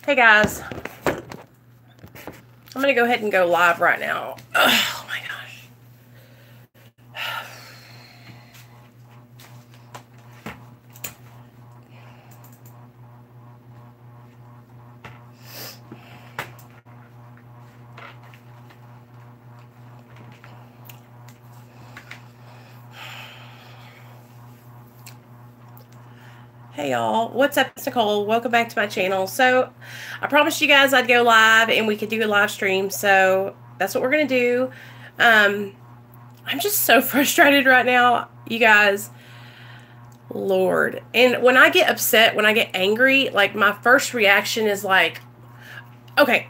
Hey guys, I'm gonna go ahead and go live right now. Oh my gosh. Hey y'all, what's up? It's Nicole. Welcome back to my channel. So I promised you guys I'd go live and we could do a live stream, so that's what we're gonna do. I'm just so frustrated right now, you guys. Lord. And when I get upset, when I get angry, like my first reaction is like, okay,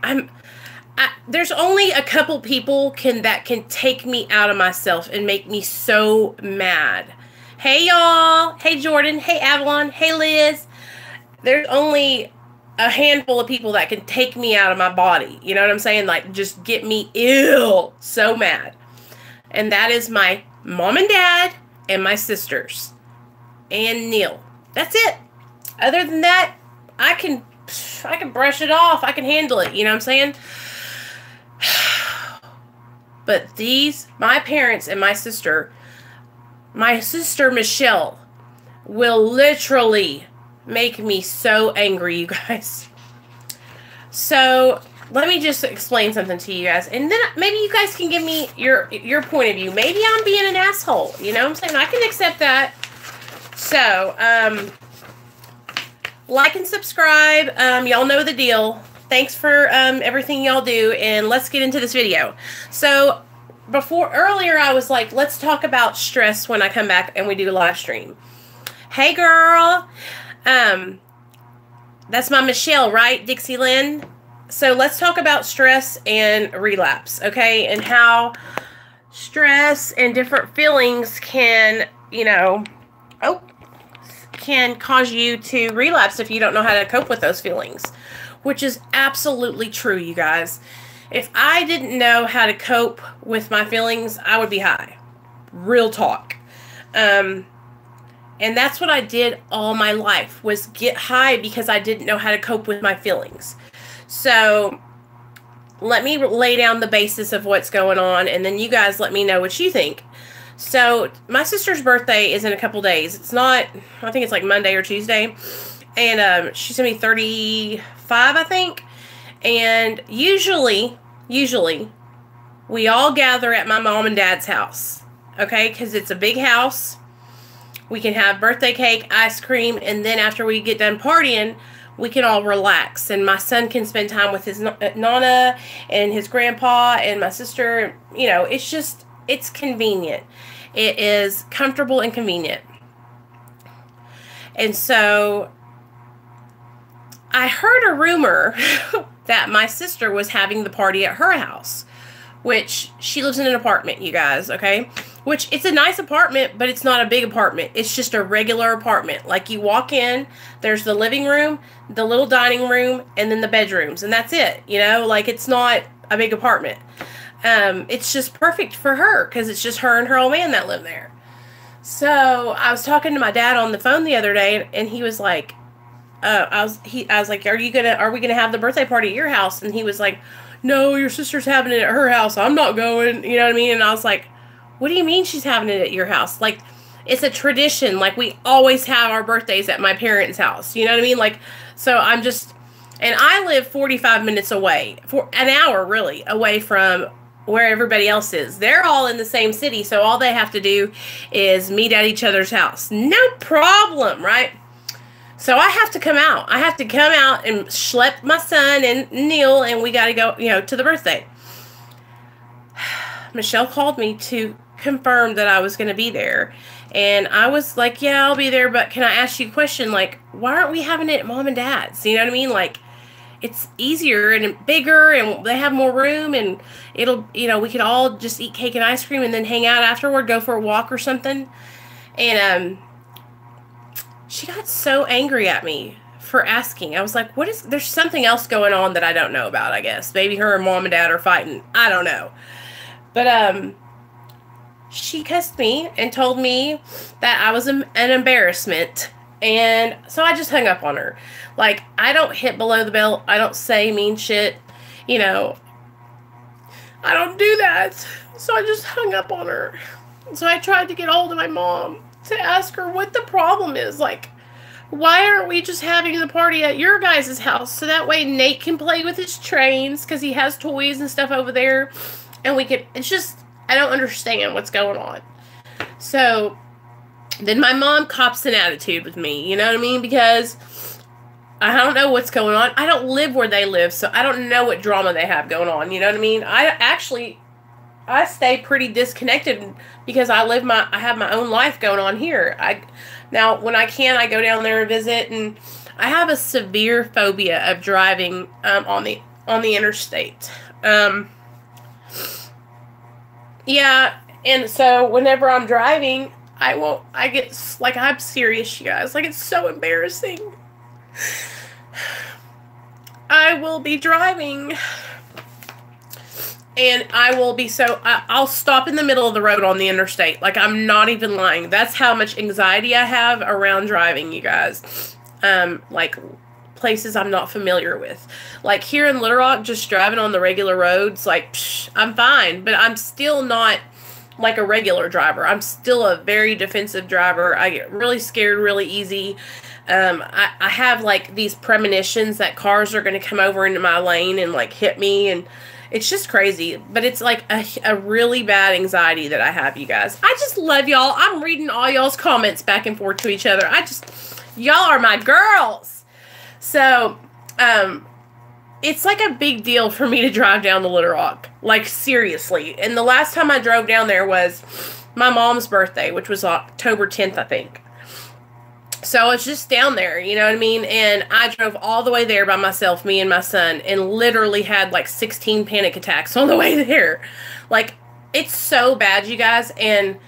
there's only a couple people that can take me out of myself and make me so mad. Hey y'all, hey Jordan, hey Avalon, hey Liz. There's only a handful of people that can take me out of my body. You know what I'm saying? Like just get me so mad. And that is my mom and dad and my sisters and Neil. That's it. Other than that, I can brush it off. I can handle it. You know what I'm saying? But my parents and my sister Michelle, will literally make me so angry, you guys. So let me just explain something to you guys, and then maybe you guys can give me your point of view. Maybe I'm being an asshole. You know what I'm saying? I can accept that. So, like and subscribe. Y'all know the deal. Thanks for everything y'all do, and let's get into this video. So, earlier I was like, let's talk about stress when I come back and we do a live stream. Hey, girl. That's my Michelle, right? Dixie Lynn. So, let's talk about stress and relapse, okay? And how stress and different feelings can, can cause you to relapse if you don't know how to cope with those feelings, which is absolutely true, you guys. If I didn't know how to cope with my feelings, I would be high. Real talk. And that's what I did all my life, was get high because I didn't know how to cope with my feelings. So let me lay down the basis of what's going on, and then you guys let me know what you think. So my sister's birthday is in a couple days. It's not, I think it's like Monday or Tuesday. And she's going to be 35, I think. And usually, we all gather at my mom and dad's house. Okay? Because it's a big house. We can have birthday cake, ice cream, and then after we get done partying, we can all relax. And my son can spend time with his Nana and his grandpa and my sister. You know, it's convenient. It is comfortable and convenient. And so I heard a rumor that my sister was having the party at her house, which she lives in an apartment, you guys, okay? Which it's a nice apartment, but it's not a big apartment. It's just a regular apartment. Like you walk in, there's the living room, the little dining room, and then the bedrooms, and that's it. You know, like it's not a big apartment. It's just perfect for her because it's just her and her old man that live there. So I was talking to my dad on the phone the other day, and he was like, I was like, are we gonna have the birthday party at your house? And he was like, no, your sister's having it at her house. I'm not going. You know what I mean? And I was like, what do you mean she's having it at your house? Like, it's a tradition. Like, we always have our birthdays at my parents' house. You know what I mean? Like, so and I live 45 minutes away, for an hour really, away from where everybody else is. They're all in the same city, so all they have to do is meet at each other's house. No problem, right? So I have to come out. I have to come out and schlep my son and Neil, and we got to go, to the birthday. Michelle called me to confirm that I was going to be there. And I was like, yeah, I'll be there, but can I ask you a question? Like, why aren't we having it at mom and dad's? You know what I mean? Like, it's easier and bigger, and they have more room, and it'll, we could all just eat cake and ice cream and then hang out afterward, go for a walk or something. And, she got so angry at me for asking. I was like, there's something else going on that I don't know about, I guess. Maybe her and mom and dad are fighting. I don't know. But, she cussed me and told me that I was an embarrassment And so I just hung up on her. Like, I don't hit below the belt. I don't say mean shit. You know, I don't do that. So I just hung up on her. So I tried to get hold of my mom to ask her what the problem is. Like, why aren't we just having the party at your guys' house? So that way Nate can play with his trains because he has toys and stuff over there. And we could, it's just, I don't understand what's going on. So then my mom cops an attitude with me. You know what I mean? Because I don't know what's going on. I don't live where they live, so I don't know what drama they have going on. You know what I mean? I stay pretty disconnected because I have my own life going on here. Now when I can, I go down there and visit, and I have a severe phobia of driving on the interstate. Yeah, and so whenever I'm driving, I get like, I'm serious, you guys. Like, it's so embarrassing. I will be driving and I'll stop in the middle of the road on the interstate. Like, I'm not even lying. That's how much anxiety I have around driving, you guys. Like, places I'm not familiar with. Like, here in Little Rock, just driving on the regular roads, like, I'm fine. But I'm still not like a regular driver. I'm still a very defensive driver. I get really scared really easy. I have like these premonitions that cars are going to come over into my lane and like hit me, and it's just crazy. But it's like a really bad anxiety that I have, you guys. I just love y'all. I'm reading all y'all's comments back and forth to each other. Y'all are my girls. So, it's like a big deal for me to drive down to Little Rock. Like, seriously. And the last time I drove down there was my mom's birthday, which was October 10th, I think. So it's just down there, you know what I mean? And I drove all the way there by myself, me and my son, and literally had like 16 panic attacks on the way there. Like, it's so bad, you guys. And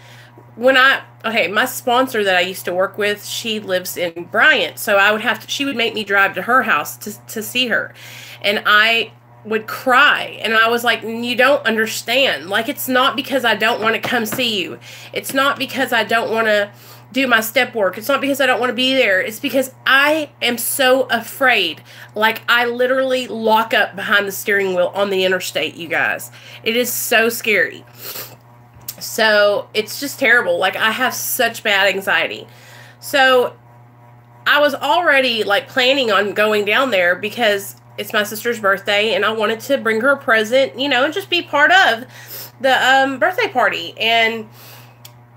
my sponsor that I used to work with, she lives in Bryant. So she would make me drive to her house to see her. And I would cry. And I was like, you don't understand. Like, it's not because I don't want to come see you. It's not because I don't want to do my step work. It's not because I don't want to be there. It's because I am so afraid. Like, I literally lock up behind the steering wheel on the interstate, you guys. It is so scary. So it's just terrible. Like, I have such bad anxiety. So I was already like planning on going down there because it's my sister's birthday and I wanted to bring her a present, you know, and just be part of the birthday party. And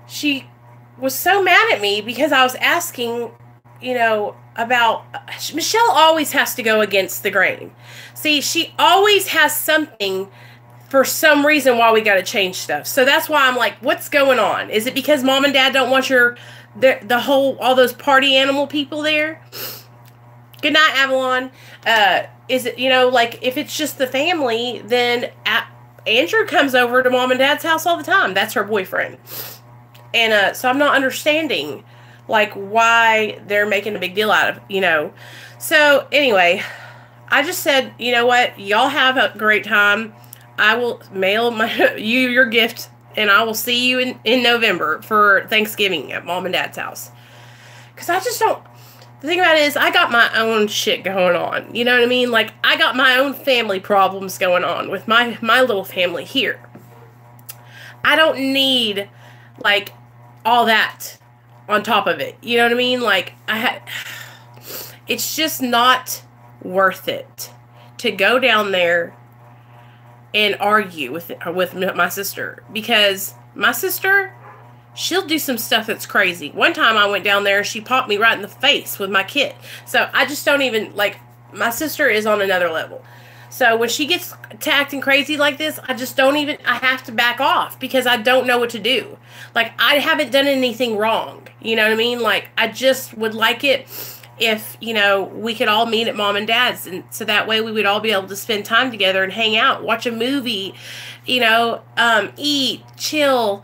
she was so mad at me because I was asking, you know, about, Michelle always has to go against the grain. See, she always has something for some reason why we got to change stuff. So that's why I'm like, what's going on? Is it because mom and dad don't want all those party animal people there? Good night, Avalon. Is it, you know, like, if it's just the family, then Andrew comes over to mom and dad's house all the time. That's her boyfriend. And so I'm not understanding, like, why they're making a big deal out of, you know. So anyway, I just said, you know what? Y'all have a great time. I will mail you your gift, and I will see you in November for Thanksgiving at mom and dad's house. Because I just don't... The thing about it is, I got my own shit going on. You know what I mean? Like, I got my own family problems going on with my little family here. I don't need, like, all that on top of it. You know what I mean? Like, it's just not worth it to go down there and argue with my sister. Because my sister, she'll do some stuff that's crazy. One time I went down there and she popped me right in the face with my kid. So I just don't even, like, my sister is on another level. So when she gets to acting crazy like this, I have to back off because I don't know what to do. Like, I haven't done anything wrong. You know what I mean? Like, I just would like it if, you know, we could all meet at mom and dad's, and so that way we would all be able to spend time together and hang out, watch a movie, you know, eat, chill.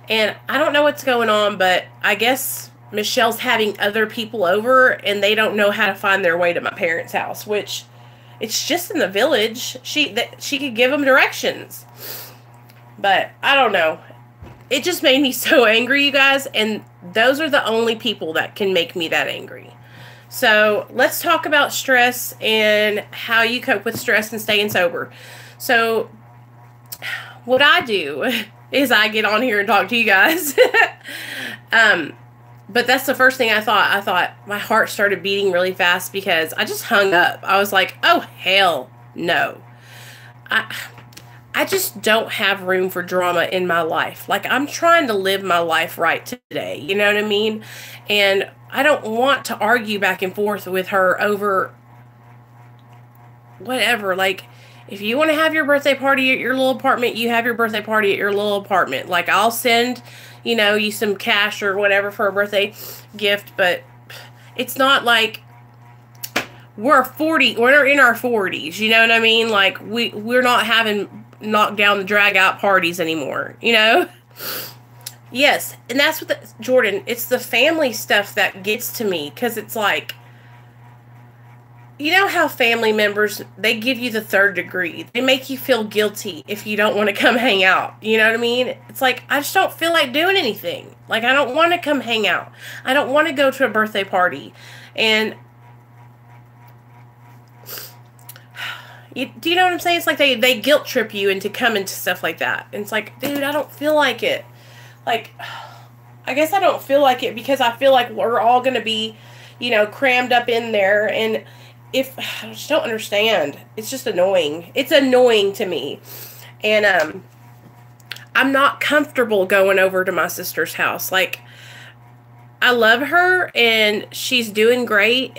And I don't know what's going on, but I guess Michelle's having other people over and they don't know how to find their way to my parents' house, which it's just in the village. She could give them directions. But I don't know. it just made me so angry, you guys. And those are the only people that can make me that angry. So let's talk about stress and how you cope with stress and staying sober. So what I do is I get on here and talk to you guys. But that's the first thing I thought. I thought my heart started beating really fast because I just hung up. I was like, oh, hell no. I just don't have room for drama in my life. Like, I'm trying to live my life right today. You know what I mean? And I don't want to argue back and forth with her over whatever. Like, if you want to have your birthday party at your little apartment, you have your birthday party at your little apartment. Like, I'll send, you some cash or whatever for a birthday gift, but it's not like we're in our 40s, you know what I mean? Like, we're not having knock down the drag out parties anymore, Yes, and that's what Jordan, it's the family stuff that gets to me, because it's like, you know how family members, they give you the third degree. They make you feel guilty if you don't want to come hang out. You know what I mean? It's like, I just don't feel like doing anything. Like, I don't want to come hang out. I don't want to go to a birthday party. And do you know what I'm saying? It's like they guilt trip you into coming to stuff like that. And it's like, dude, I don't feel like it. Like, I guess I don't feel like it because I feel like we're all going to be, crammed up in there. And I just don't understand. It's just annoying. It's annoying to me. And I'm not comfortable going over to my sister's house. Like, I love her and she's doing great,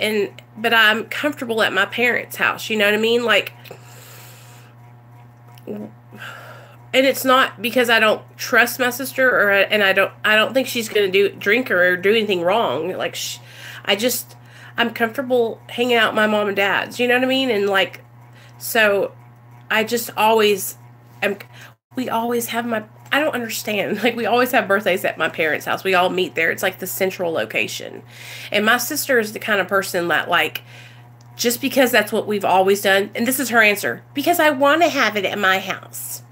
but I'm comfortable at my parents' house. You know what I mean? Like, and it's not because I don't trust my sister and I don't think she's going to drink or do anything wrong. Like, I'm comfortable hanging out with my mom and dad's, you know what I mean? And like, so I just always we always have I don't understand. Like, we always have birthdays at my parents' house. We all meet there. It's like the central location. And my sister is the kind of person that, like, just because that's what we've always done, and this is her answer, because I want to have it at my house.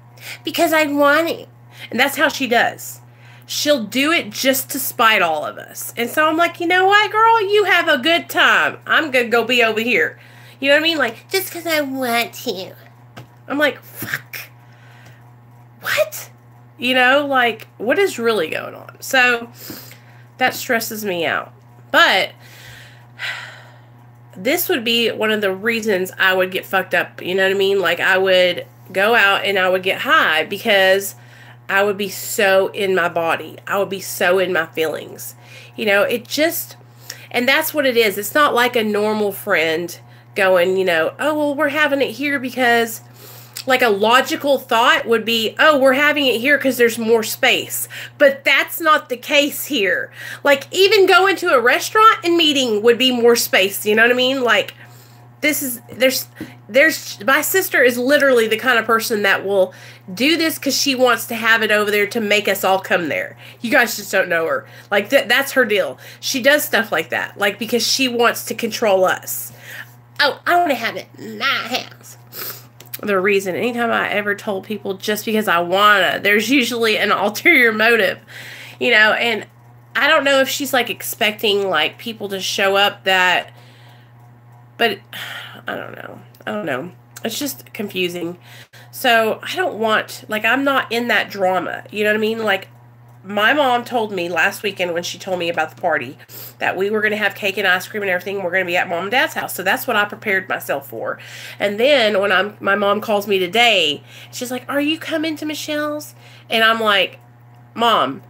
Because I want it. And that's how she does. She'll do it just to spite all of us. And so I'm like, you know what, girl? You have a good time. I'm going to go be over here. You know what I mean? Like, just because I want to. I'm like, fuck. What? Like, what is really going on? So that stresses me out. But this would be one of the reasons I would get fucked up. You know what I mean? Like, I would go out and I would get high because I would be so in my body. I would be so in my feelings. And that's what it is. It's not like a normal friend going, oh, well, we're having it here because, like, a logical thought would be, oh, we're having it here because there's more space. But that's not the case here. Like, even going to a restaurant and meeting would be more space. You know what I mean? Like, there's my sister is literally the kind of person that will do this because she wants to have it over there to make us all come there. You guys just don't know her. Like, that's her deal. She does stuff like that, like, because she wants to control us. Oh, I want to have it in my house. The reason, anytime I ever told people just because I wanna, there's usually an ulterior motive, and I don't know if she's, like, expecting, like, people to show up but I don't know. It's just confusing. So I don't want, like, I'm not in that drama. You know what I mean? Like, my mom told me last weekend when she told me about the party that we were going to have cake and ice cream and everything. We're going to be at mom and dad's house. So that's what I prepared myself for. And then when my mom calls me today, she's like, are you coming to Michelle's? And I'm like, Mom,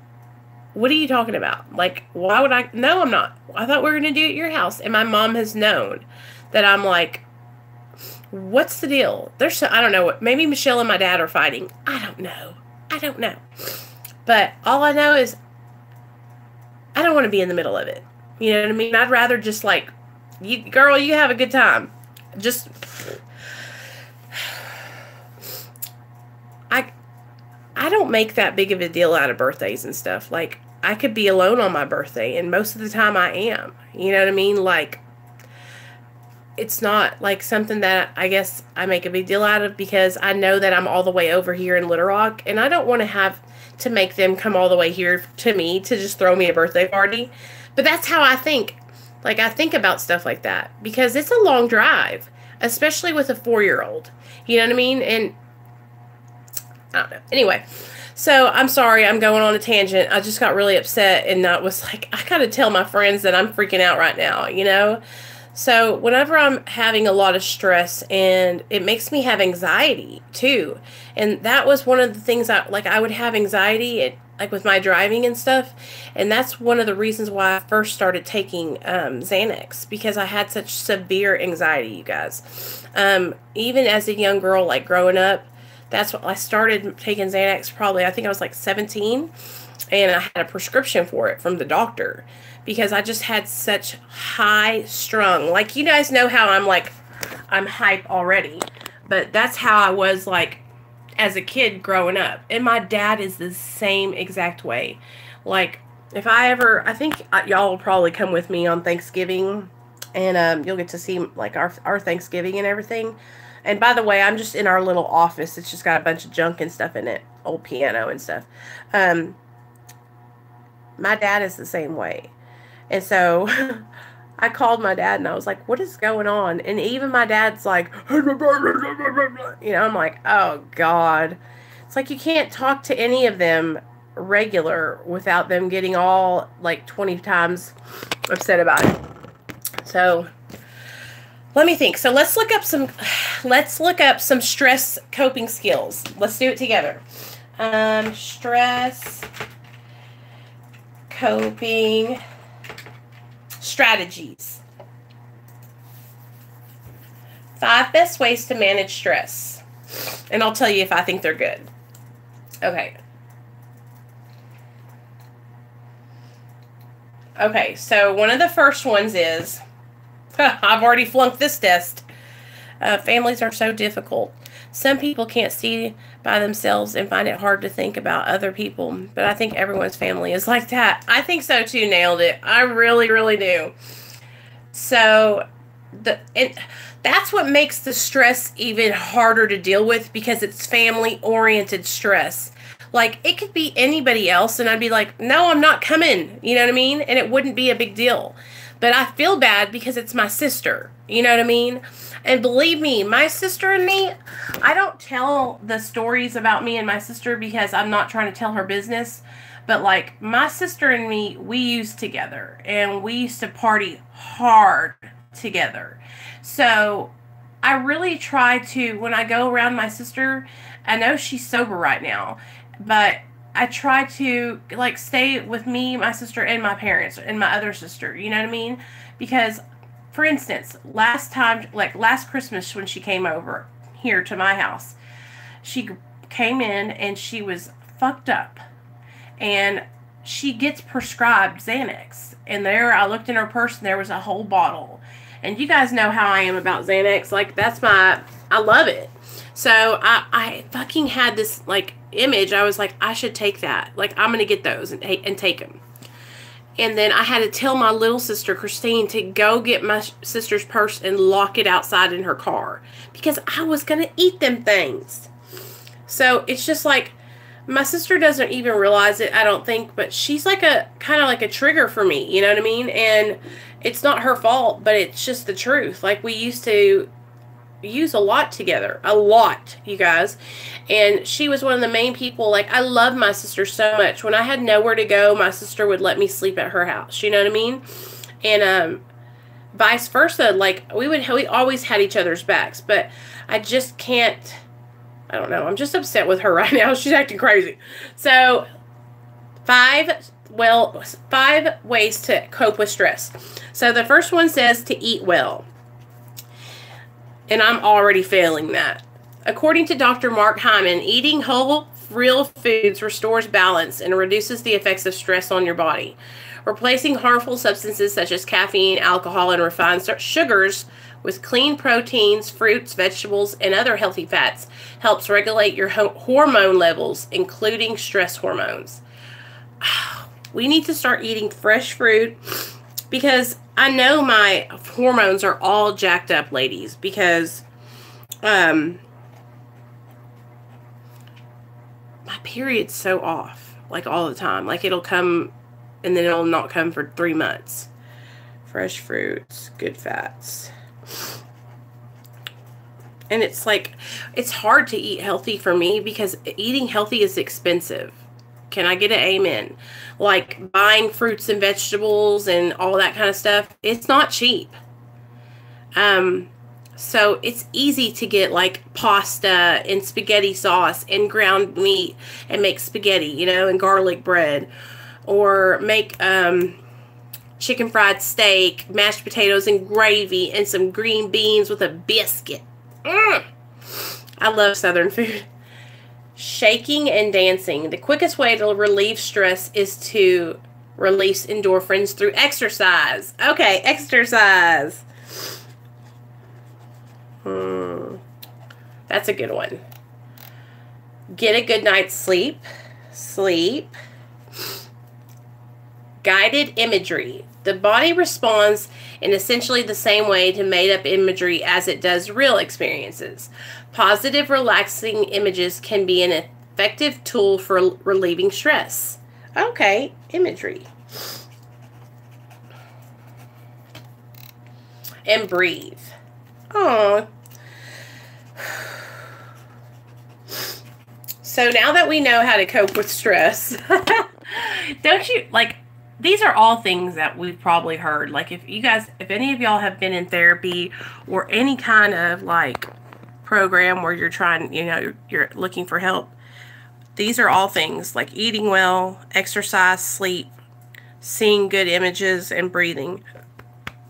what are you talking about? Like, why would I? No, I'm not. I thought we were going to do it at your house. And my mom has known that I'm like, what's the deal? I don't know. Maybe Michelle and my dad are fighting. I don't know. But all I know is I don't want to be in the middle of it. You know what I mean? I'd rather just, like, girl, you have a good time. Just, I don't make that big of a deal out of birthdays and stuff. Like, I could be alone on my birthday, and most of the time I am. You know what I mean? Like, it's not, like, something that I guess I make a big deal out of because I know that I'm all the way over here in Little Rock, and I don't want to have to make them come all the way here to me to just throw me a birthday party. But that's how I think. Like, I think about stuff like that because it's a long drive, especially with a 4-year-old. You know what I mean? And I don't know. Anyway, so I'm sorry I'm going on a tangent. I just got really upset and I was like, I gotta tell my friends that I'm freaking out right now, you know? So whenever I'm having a lot of stress, and it makes me have anxiety too. And that was one of the things I would have anxiety like with my driving and stuff. And that's one of the reasons why I first started taking Xanax, because I had such severe anxiety, you guys. Even as a young girl, like growing up, that's what I started taking Xanax probably, I think I was like 17, and I had a prescription for it from the doctor because I just had such high strung, like, you guys know how I'm hype already, but that's how I was like as a kid growing up. And my dad is the same exact way. Like, if I think y'all will probably come with me on Thanksgiving, and you'll get to see like our Thanksgiving and everything. And by the way, I'm just in our little office. It's just got a bunch of junk and stuff in it. Old piano and stuff. My dad is the same way. And so I called my dad and I was like, what is going on? And even my dad's like, you know, I'm like, oh God. It's like you can't talk to any of them regular without them getting all like 20 times upset about it. So let me think. So let's look up some stress coping skills. Let's do it together. Stress coping strategies. 5 best ways to manage stress. And I'll tell you if I think they're good. Okay. Okay, so one of the first ones is, I've already flunked this test. Families are so difficult. Some people can't see by themselves and find it hard to think about other people. But I think everyone's family is like that. I think so too. Nailed it. I really, really do. So that's what makes the stress even harder to deal with, because it's family-oriented stress. Like, it could be anybody else, and I'd be like, no, I'm not coming. You know what I mean? And it wouldn't be a big deal. But I feel bad because it's my sister. You know what I mean? And believe me, my sister and me, I don't tell the stories about me and my sister because I'm not trying to tell her business. But, like, my sister and me, we used together. And we used to party hard together. So, I really try to, when I go around my sister, I know she's sober right now, but I try to, like, stay with me, my sister, and my parents, and my other sister, you know what I mean? Because, for instance, last Christmas when she came over here to my house, she came in and she was fucked up. And she gets prescribed Xanax. And there, I looked in her purse and there was a whole bottle. And you guys know how I am about Xanax. Like, I love it. So, I fucking had this, like, image. I was like, I should take that. Like, I'm going to get those and take them. And then I had to tell my little sister, Christine, to go get my sister's purse and lock it outside in her car. Because I was going to eat them things. So, it's just like, my sister doesn't even realize it, I don't think. But she's like kind of like a trigger for me. You know what I mean? And it's not her fault, but it's just the truth. Like, we used to use a lot together. A lot, you guys. And she was one of the main people. Like, I love my sister so much. When I had nowhere to go, my sister would let me sleep at her house. You know what I mean? And vice versa. Like, we always had each other's backs. But I just can't, I don't know. I'm just upset with her right now. She's acting crazy. So, 5 ways to cope with stress. So, the first one says to eat well. And I'm already failing that. According to Dr. Mark Hyman, eating whole, real foods restores balance and reduces the effects of stress on your body. Replacing harmful substances such as caffeine, alcohol, and refined sugars with clean proteins, fruits, vegetables, and other healthy fats helps regulate your hormone levels, including stress hormones. We need to start eating fresh fruit, because I know my hormones are all jacked up, ladies, because my period's so off. like all the time. Like it'll come and then it'll not come for 3 months. Fresh fruits, good fats. And it's like, it's hard to eat healthy for me because eating healthy is expensive. Can I get an amen? Like buying fruits and vegetables and all that kind of stuff, it's not cheap. So it's easy to get like pasta and spaghetti sauce and ground meat and make spaghetti, you know, and garlic bread, or make chicken fried steak, mashed potatoes and gravy, and some green beans with a biscuit. I love Southern food. Shaking and dancing. The quickest way to relieve stress is to release endorphins through exercise. Okay, exercise. That's a good one. Get a good night's sleep. Sleep. Guided imagery. The body responds in essentially the same way to made-up imagery as it does real experiences. Positive, relaxing images can be an effective tool for relieving stress. Okay, imagery. And breathe. Oh. So now that we know how to cope with stress, don't you, like, these are all things that we've probably heard. Like, if any of y'all have been in therapy or any kind of, like, program where you're trying, you know, you're looking for help, these are all things like eating well, exercise, sleep, seeing good images, and breathing.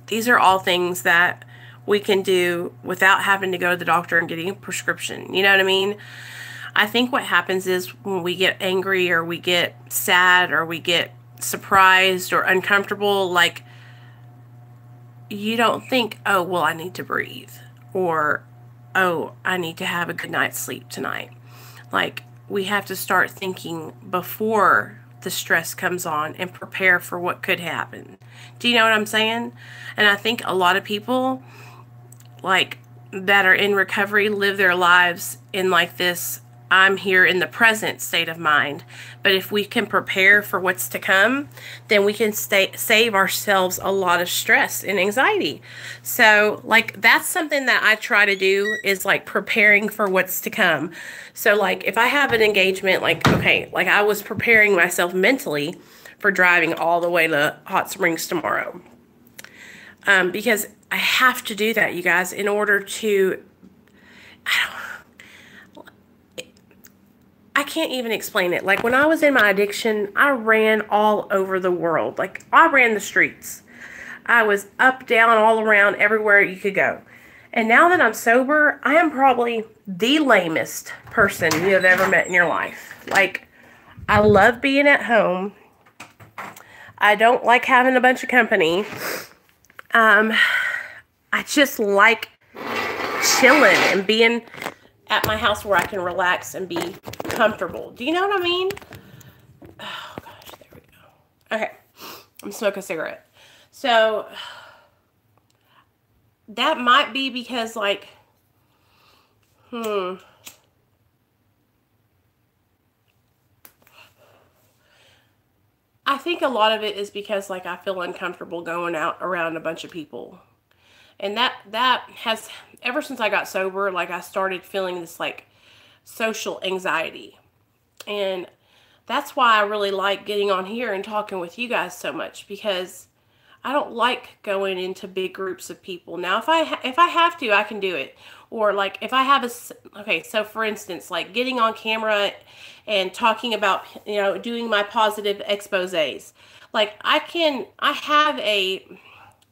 These are all things that we can do without having to go to the doctor and getting a prescription. You know what I mean? I think what happens is when we get angry or we get sad or we get surprised or uncomfortable, like, you don't think, oh, well, I need to breathe, or, oh, I need to have a good night's sleep tonight. Like, we have to start thinking before the stress comes on and prepare for what could happen. Do you know what I'm saying? And I think a lot of people, like, that are in recovery live their lives in like this, I'm here in the present state of mind. But if we can prepare for what's to come, then we can save ourselves a lot of stress and anxiety. So, like, that's something that I try to do, is like preparing for what's to come. So, like, if I have an engagement, like, okay, like I was preparing myself mentally for driving all the way to Hot Springs tomorrow. Because I have to do that, you guys, in order to, I can't even explain it. Like, when I was in my addiction, I ran all over the world. Like, I ran the streets. I was up, down, all around, everywhere you could go. And now that I'm sober, I am probably the lamest person you have ever met in your life. Like, I love being at home. I don't like having a bunch of company. I just like chilling and being at my house where I can relax and be comfortable. Do you know what I mean? Oh, gosh, there we go. Okay, I'm smoking a cigarette. So, that might be because, like, I think a lot of it is because, like, I feel uncomfortable going out around a bunch of people. And that has, ever since I got sober, like, I started feeling this, like, social anxiety. And that's why I really like getting on here and talking with you guys so much, because I don't like going into big groups of people. Now, if I have to, I can do it. Or, like, if I have okay, so for instance, like, getting on camera and talking about, you know, doing my positive exposés. Like, I have a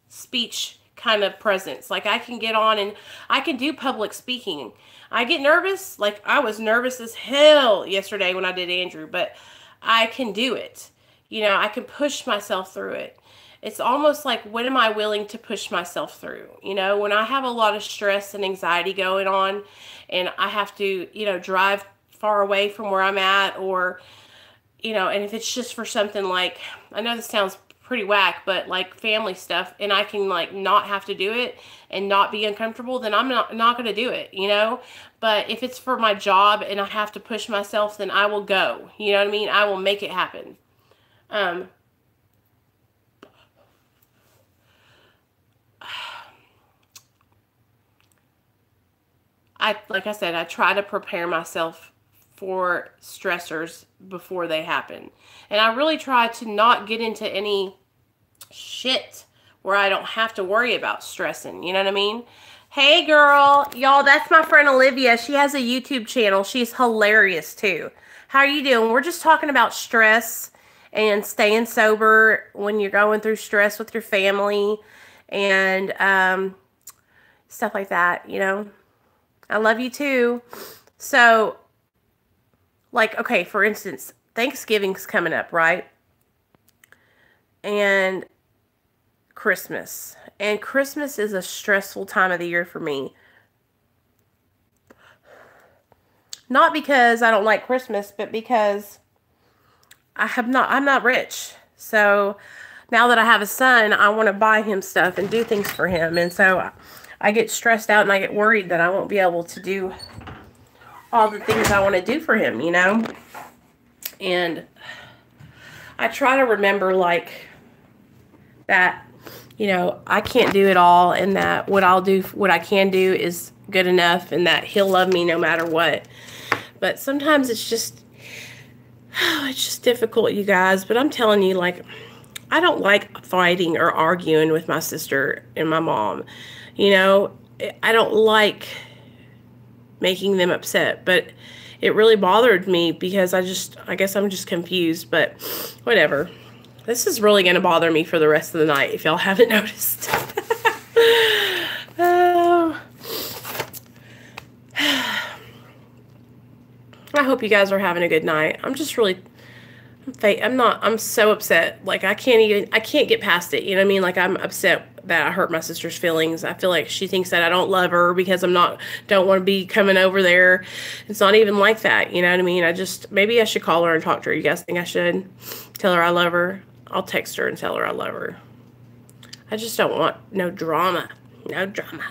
speech kind of presence. Like, I can get on and I can do public speaking. I get nervous. Like, I was nervous as hell yesterday when I did Andrew, but I can do it. You know, I can push myself through it. It's almost like, what am I willing to push myself through? You know, when I have a lot of stress and anxiety going on and I have to, you know, drive far away from where I'm at, or, you know, and if it's just for something like, I know this sounds pretty whack, but like family stuff, and I can like not have to do it and not be uncomfortable, then I'm not going to do it, you know? But if it's for my job and I have to push myself, then I will go. You know what I mean? I will make it happen. Like I said, I try to prepare myself for stressors before they happen. And I really try to not get into any shit where I don't have to worry about stressing. You know what I mean? Hey, girl. Y'all, that's my friend Olivia. She has a YouTube channel. She's hilarious, too. How are you doing? We're just talking about stress and staying sober when you're going through stress with your family and stuff like that, you know? I love you, too. So, like, okay, for instance, Thanksgiving's coming up, right? And Christmas. And Christmas is a stressful time of the year for me. Not because I don't like Christmas, but because I'm not rich. So now that I have a son, I want to buy him stuff and do things for him. And so I get stressed out and I get worried that I won't be able to do all the things I want to do for him, you know? And I try to remember, like, that, you know, I can't do it all, and that what I can do is good enough, and that he'll love me no matter what. But sometimes it's just difficult, you guys. But I'm telling you, like, I don't like fighting or arguing with my sister and my mom. You know, I don't like making them upset, but it really bothered me because I guess I'm just confused, but whatever. This is really going to bother me for the rest of the night, if y'all haven't noticed. Oh. I hope you guys are having a good night. I'm so upset. Like, I can't get past it. You know what I mean? Like, I'm upset that I hurt my sister's feelings. I feel like she thinks that I don't love her because don't want to be coming over there. It's not even like that. You know what I mean? Maybe I should call her and talk to her. You guys think I should tell her I love her? I'll text her and tell her I love her. I just don't want no drama. No drama.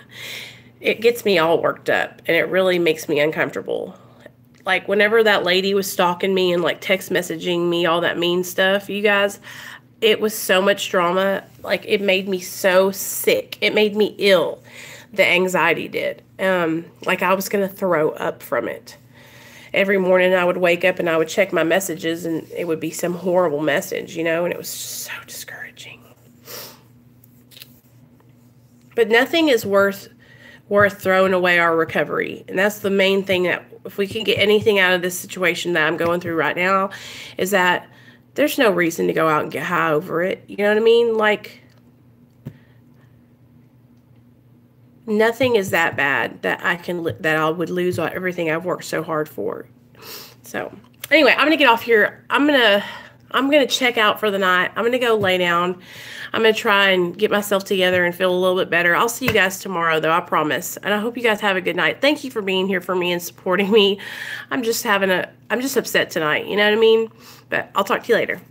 It gets me all worked up, and it really makes me uncomfortable. Like, whenever that lady was stalking me and, like, text messaging me all that mean stuff, you guys, it was so much drama. Like, it made me so sick. It made me ill. The anxiety did. Like, I was going to throw up from it. Every morning I would wake up and I would check my messages, and it would be some horrible message, you know, and it was so discouraging. But nothing is worth throwing away our recovery. And that's the main thing, that if we can get anything out of this situation that I'm going through right now, is that there's no reason to go out and get high over it. You know what I mean? Like, nothing is that bad that I would lose everything I've worked so hard for. So anyway, I'm gonna get off here. I'm gonna check out for the night. I'm gonna go lay down. I'm going to try and get myself together and feel a little bit better. I'll see you guys tomorrow, though, I promise. And I hope you guys have a good night. Thank you for being here for me and supporting me. I'm just upset tonight, you know what I mean? But I'll talk to you later.